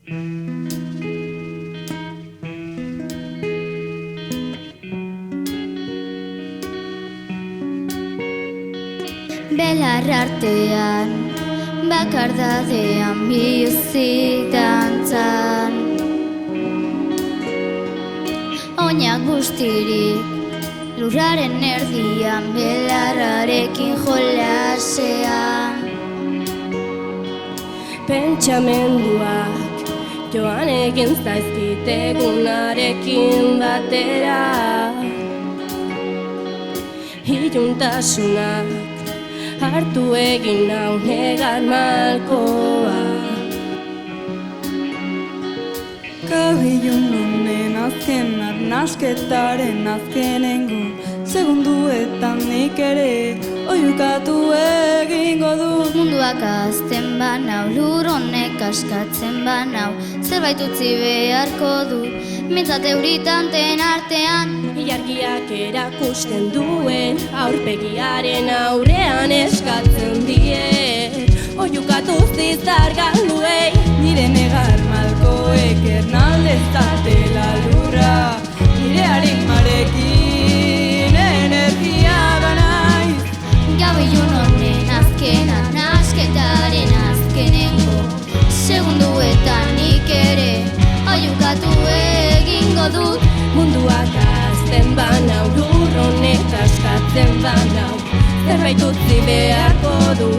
Belar artean, bakardadean bizi dantzan. Oinak guztirik, lurraren erdian, belarrarekin jolasean. Pentsamenduak joan egin zaizkit egunarekin batera. Iluntasunak hartu egin nau negar malkoa. Gabilun honen azken arnasketaren azkenengo segunduetan nik ere oihukatu egingo dut. Munduak azten banau, lur honek askatzen banau, zerbait utzi beharko du, mintzat euritanten artean. Ilargiak erakusten duen aurpegiaren aurrean eskatzen die, oihukatu zizar galduei. Nire negar malkoek ernaldezatela lurra, nire aritmarekin energia banaiz. Gabilun honen azkena, nasketaren azkenengo segunduetan nik ere oihukatu egingo dut. Munduak azten banau, lur honek askatzen banau, zerbait utzi beharko du.